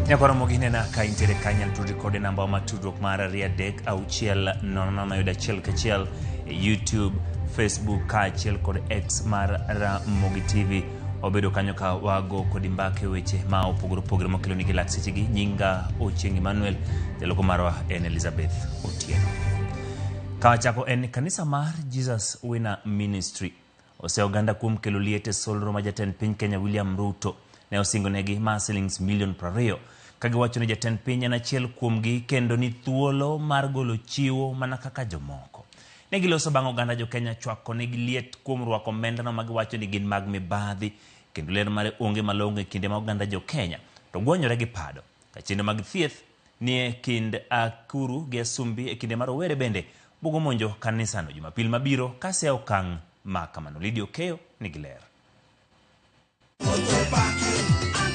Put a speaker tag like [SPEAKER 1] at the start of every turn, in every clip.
[SPEAKER 1] Nyakoromo ginena ka intere kanyal tudri kode namba matudruok mar 3-6-9-1 YouTube, Facebook kaachiel kod X mar Ramogi TV. Obedo kanyo ka wago kod mbake weche ma opogore opogore mokelo nigi lak sechegi. Nyinga Ochieng Emmanuel, jaloko marwa en Elizabeth Otieno. Kawachako en kanisa mar Jesus Winner Ministry ose oganda kuom kelo liete solro ma jatend piny Kenya William Ruto ne osingo negi ma shillings million 20 kagiwacho ni jatend piny en achiel kuomgi kendo ni thuolo mar golo chiwo mana kaka jomoko. Negiloso bang' oganda jo Kenya chwako negi liet kuom rwako omendano magiwacho ni gin mag mibadhi kendo ler mare onge malong'o e kinde ma oganda jo Kenya to gwonyore gi pado. Kachendo mag thieth ni e kind Akuru gi Asumbi e kinde mar Owere bende bugo monjo kanisano Jumapil mabiro kase okang' makamano. Lydia Okeyo nigi ler.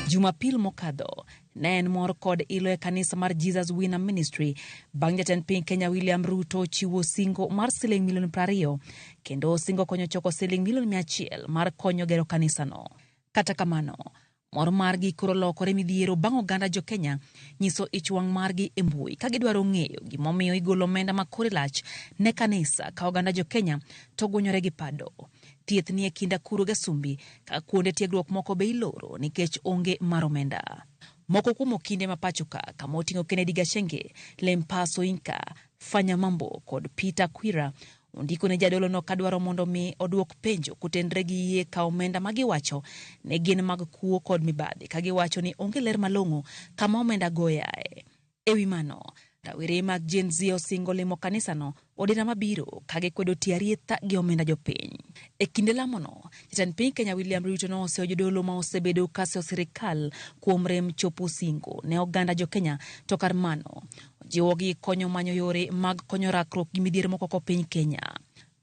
[SPEAKER 2] Jumapil mokadho ne en mor kod ilo e kanisa mar Jesus Winner Ministry bang' jatend piny Kenya William Ruto chiwo singo mar shilling million 20 kendo singo konyo choko shilling million 100 mar konyo gero kanisano. Kata kamano, mor margi koro lokore midhiero bang' oganda jo Kenya nyiso ichwang' margi e mbui ka gidwaro ng'eyo gimomiyo igolo omenda ma kore lach ne kanisa ka oganda jo Kenya to guonyore gi pado. Thieth ni e kind Akuru gi Asumbi ka kuonde tiegruok moko be iloro nikech onge mar omenda. Moko kuom okinde ma pachoka kama oting'o Kennedy Gachenge, Lempaso Inka, Fanya Mambo kod Peter Kwira ondiko ne jadolo no kadwaro mondo mi oduok penjo kutendre gi yie ka omenda magiwacho ne gin mag kuo kod mibadhi kagiwacho ni onge ler malong'o kama omenda goyae. Ewi mano, rawere mag Gen Z osingo limo kanisano odina mabiro kagikwedo tiarietha gi omenda jopiny. E kinde lamono, jatend piny Kenya William Ruto no oseo jodolo ma osebedo kaseo sirikal kuom rem chopo singo ne oganda jo Kenya to kar mano jiwogi konyo manyo yore mag konyo rakruok gi midhiero moko piny Kenya.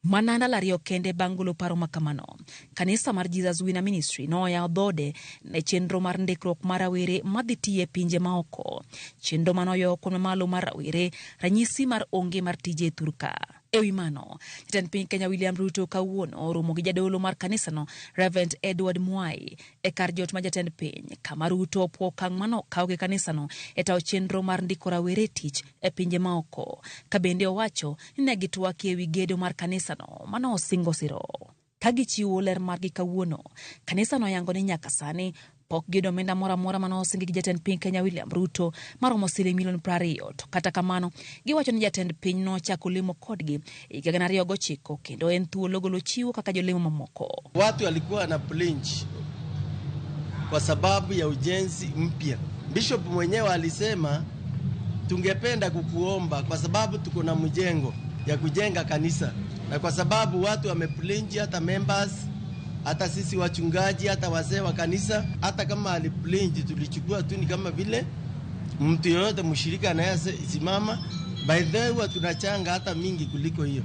[SPEAKER 2] Mana ndalo 2 kende bang' golo paro makamano, kanisa mar Jesus Winner Ministry noyawo dhode ne chenro mar ndikruok mar rawere madhi tiye pinje maoko. Chenro manoyo kuom malo mar rawere ranyisi mar onge mar tije turka. Ewi mano, jatend piny Kenya William Ruto kawuono oromo gi jadolo mar kanisano Reverend Edward Mwai e kar jot ma jatend piny kama Ruto opuo okang' mano kawo gi kanisano e tawo chenro mar ndiko rawere tich e pinje maoko. Ka bende owacho ni ne gitwak ewi gedo mar kanisano mano osingo siro. Kagichiwo ler margi kawuono, kanisano yango ni nyaka sani pok gedo omenda mora mano osingi gi jatend piny Kenya William Ruto maromo shilling million 20 to kata kamano giwacho ni jatend piny no chako limo kodgi e 2009 kendo en thuolo golo chiwo kaka jolemo mamoko.
[SPEAKER 3] Watu walikuwa na plinch kwa sababu ya ujenzi mpya. Bishop mwenyewe alisema tungependa kukuomba kwa sababu tuko na mjengo ya kujenga kanisa na kwa sababu watu wameplinch hata members hata sisi wachungaji hata wazee wa kanisa hata kama aliplinji tulichukua tu ni kama vile mtu yoyote mshirika anayesimama by the way tunachanga hata mingi kuliko hiyo.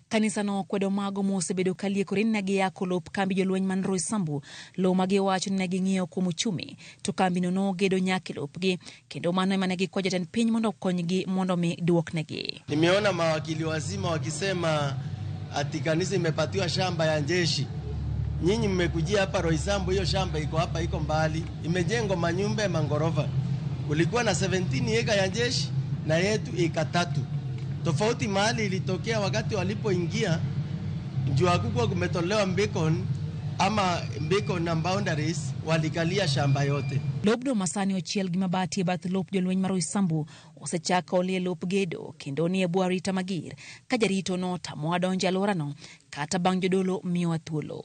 [SPEAKER 2] Kanisa no kwedo mago mosebedo kalie korin nagi yako lop kambi jolweny man Roysambu lo magi wacho ni negi ng'iyo kuom uchumi to kambi no gedo nyake lopgi kendo mano ema negi kwa jatend piny mondo konygi mondo mi duok negi.
[SPEAKER 3] Nimeona mawakili wazima wakisema ati kanisa imepatiwa shamba ya jeshi. Nyinyi mmekujia hapa Roysambu, hiyo shamba iko hapa, iko mbali. Imejengwa manyumba ya mangorofa. Kulikuwa na 17 eka ya jeshi na yetu eka 3. Tofauti mahali ilitokea wakati walipoingia juu hakukuwa kumetolewa beacon ama beacon na boundaries, walikalia shamba yote.
[SPEAKER 2] Lobdo masani ochiel gi mabati e bath lop jolweny mar Roysambu osechako olie lop gedo kendo ni e bwo arita mager ka jarito no tamo donjo alworano kata bang' jodolo miyo thuolo.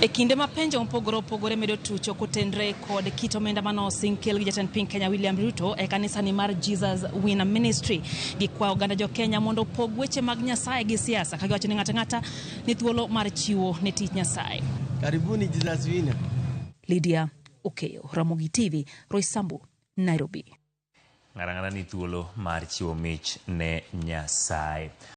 [SPEAKER 2] E kinde ma penjo opogore medo tucho kotendre kod kit omenda mano sinkel gi jatend piny Kenya William Ruto e kanisa ni mar Jesus Winner Ministry gi kwa oganda jo Kenya mondo pog weche mag Nyasaye gi siasa kagiwacho ni ng'ata ni thuolo mar chiwo ne tich Nyasaye.
[SPEAKER 3] Karibuni Jesus Winner.
[SPEAKER 2] Lydia Okeyo, Ramogi TV, Roysambu, Nairobi.
[SPEAKER 1] Ng'ara ni thuolo mar chiwo mich ne Nyasaye.